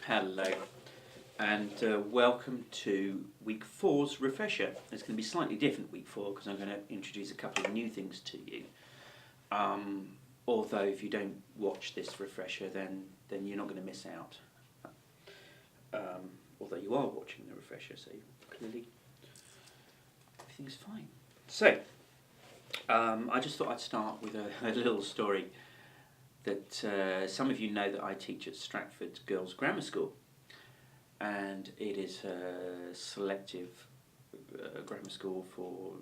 Hello, and welcome to week four's refresher. It's going to be slightly different week four because I'm going to introduce a couple of new things to you. Although if you don't watch this refresher, then you're not going to miss out. Although you are watching the refresher, so clearly everything's fine. So, I just thought I'd start with a little story that some of you know that I teach at Stratford Girls' Grammar School, and it is a selective grammar school for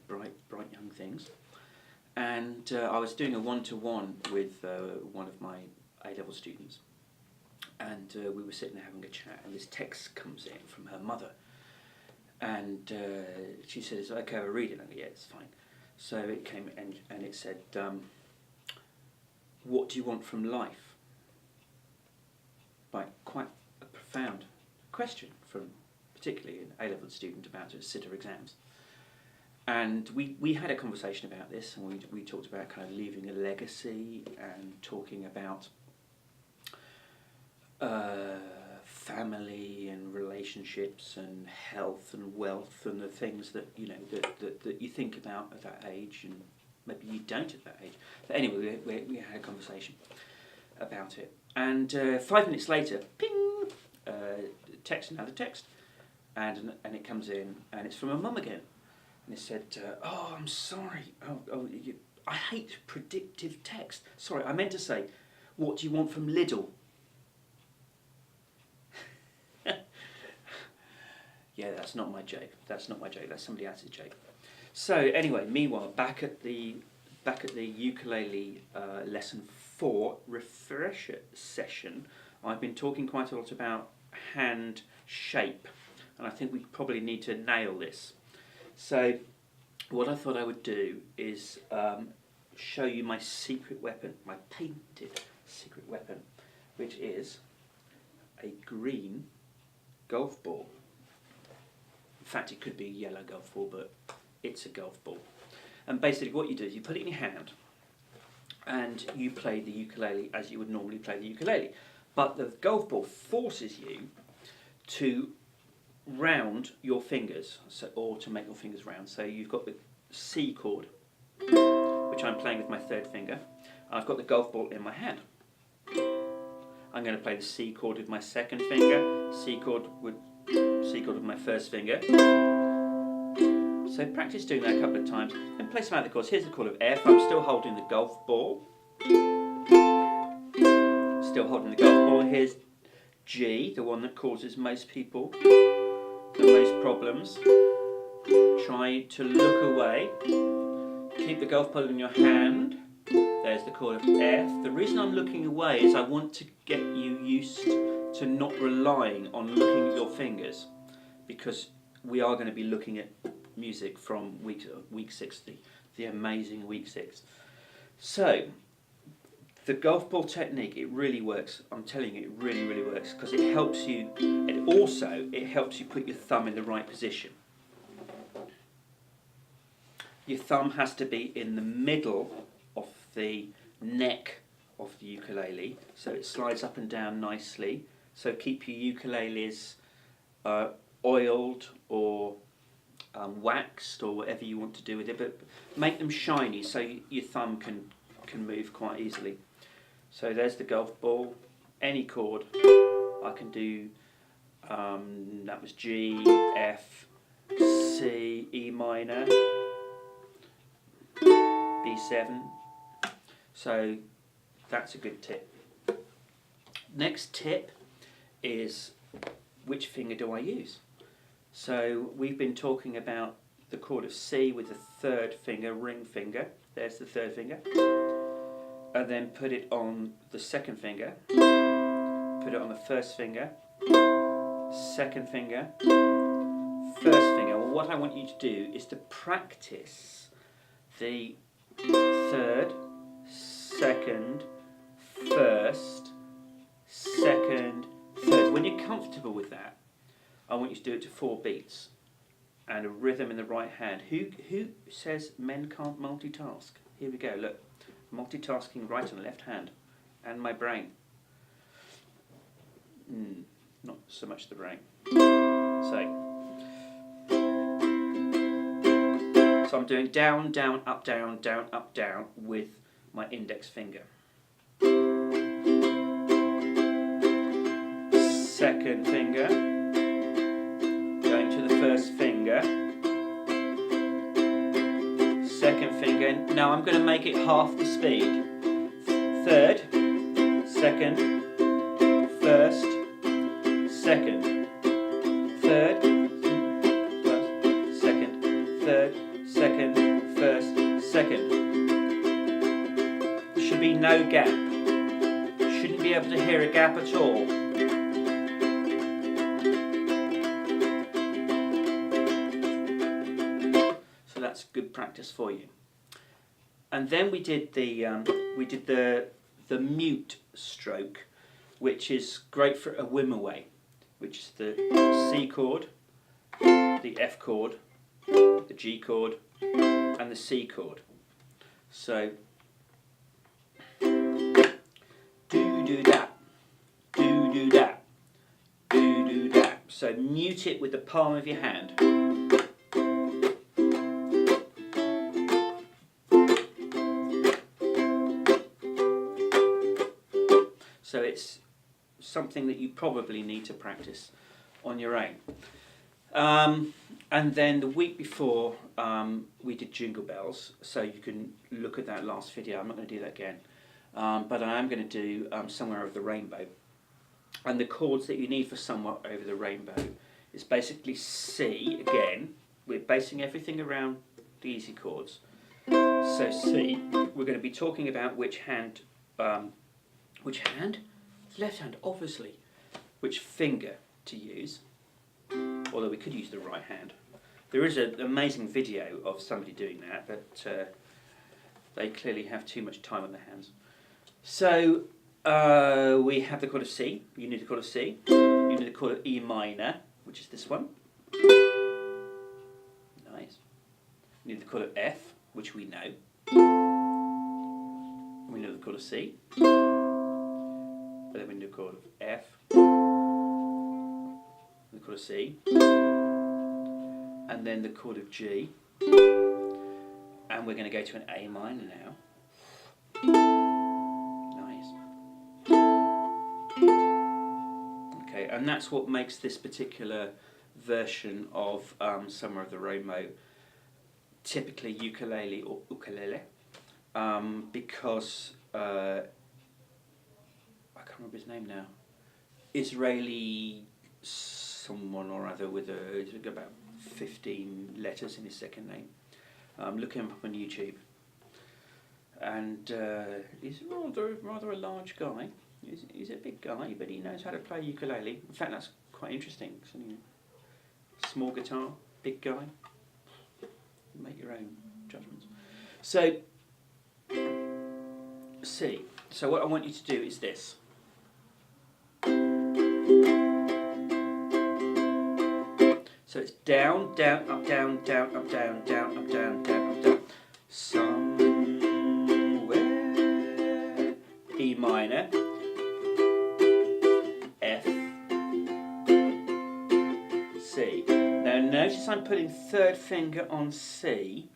bright young things. And I was doing a one-to-one with one of my A-level students, and we were sitting there having a chat, and this text comes in from her mother, and she says, "Okay, I'll read it." I go, "Yeah, it's fine." So it came and it said, "What do you want from life?" Like, quite a profound question from particularly an A-level student about to sit her exams. And we had a conversation about this, and we talked about kind of leaving a legacy and talking about family and relationships and health and wealth and the things that that you think about at that age, and maybe you don't at that age. But anyway, we had a conversation about it, and 5 minutes later, ping, another text, and it comes in, and it's from a mum again, and it said, "Oh, I'm sorry. I hate predictive text. Sorry, I meant to say, what do you want from Lidl?" Yeah, that's not my joke. That's not my joke. That's somebody else's joke. So anyway, meanwhile, back at the ukulele lesson 4 refresher session, I've been talking quite a lot about hand shape, and I think we probably need to nail this. So what I thought I would do is show you my secret weapon, my patented secret weapon, which is a green golf ball. In fact, it could be a yellow golf ball, but it's a golf ball. And basically what you do is you put it in your hand and you play the ukulele as you would normally play the ukulele. But the golf ball forces you to round your fingers, or to make your fingers round. So you've got the C chord, which I'm playing with my third finger. I've got the golf ball in my hand. I'm going to play the C chord with my second finger, C chord with my first finger. So practice doing that a couple of times, and play some other chords. Here's the chord of F. I'm still holding the golf ball. Still holding the golf ball. Here's G, the one that causes most people the most problems. Try to look away. Keep the golf ball in your hand. There's the chord of F. The reason I'm looking away is I want to get you used to not relying on looking at your fingers, because we are going to be looking at music from week 6, the amazing week 6. So the golf ball technique, it really works. I'm telling you, it really, really works, because it helps you. It helps you put your thumb in the right position. Your thumb has to be in the middle of the neck of the ukulele, so it slides up and down nicely. So keep your ukuleles oiled or waxed, or whatever you want to do with it, but make them shiny so your thumb can move quite easily. So there's the golf ball, any chord. I can do, that was G, F, C, E minor, B7. So that's a good tip. Next tip is, which finger do I use? So we've been talking about the chord of C with the third finger, ring finger. There's the third finger. And then put it on the second finger. Put it on the first finger. Second finger. First finger. Well, what I want you to do is to practice the third, second, first, second, third. When you're comfortable with that, I want you to do it to 4 beats and a rhythm in the right hand. Who says men can't multitask? Here we go, look. Multitasking right and left hand, and my brain. Not so much the brain. So I'm doing down, down, up, down, down, up, down with my index finger. Second finger, going to the first finger. Second finger. Now I'm going to make it half the speed. Third, second, first, second, third, first, second, third, second, first, second. There should be no gap. You shouldn't be able to hear a gap at all. So that's good practice for you. And then we did the mute stroke, which is great for a whim away, which is the C chord, the F chord, the G chord, and the C chord. So do that, do that, do that. So mute it with the palm of your hand. So it's something that you probably need to practice on your own. And then the week before we did Jingle Bells, so you can look at that last video. I'm not going to do that again, but I am going to do Somewhere Over the Rainbow. And the chords that you need for Somewhere Over the Rainbow is basically C again. We're basing everything around the easy chords. So C, we're going to be talking about which hand. Which hand? Left hand, obviously. Which finger to use, although we could use the right hand. There is an amazing video of somebody doing that, but they clearly have too much time on their hands. So we have the chord of C. You need the chord of C. You need the chord of E minor, which is this one. Nice. You need the chord of F, which we know. We know the chord of C. But then we need the chord of F, the chord of C, and then the chord of G, and we're going to go to an A minor now. Nice. Okay, and that's what makes this particular version of Somewhere Over the Rainbow typically ukulele or ukulele, because I can't remember his name now. Israeli someone or other with about 15 letters in his second name. Look him up on YouTube. And he's rather a large guy. He's a big guy, but he knows how to play ukulele. In fact, that's quite interesting. So, small guitar, big guy. Make your own judgments. So, C. So what I want you to do is this. So it's down, down, up, down, down, up, down, down, up, down, down, up, down. Somewhere. E minor. F. C. Now notice I'm putting third finger on C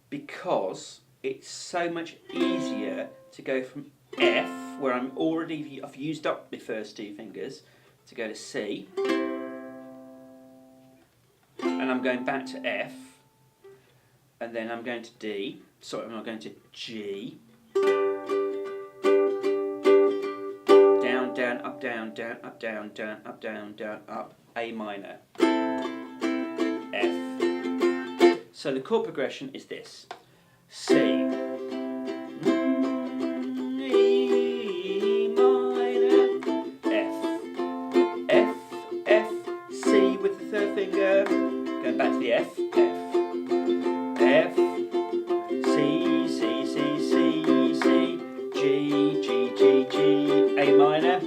because it's so much easier to go from F, where I've used up my first two fingers, to go to C. And I'm going back to F, and then I'm going to D, I'm going to G, down, down, up, down, down, up, down, down, up, down, down, up, A minor, F. So the chord progression is this: C, E minor, F, F, F, C with the third finger. Going back to the F, F, F, C, C, C, C, C, G, G, G, G, A minor,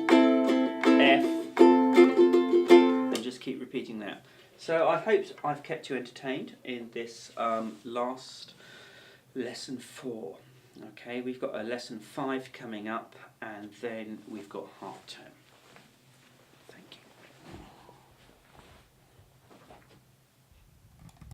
F, and just keep repeating that. So I hope I've kept you entertained in this last lesson 4. Okay, we've got a lesson 5 coming up, and then we've got half term.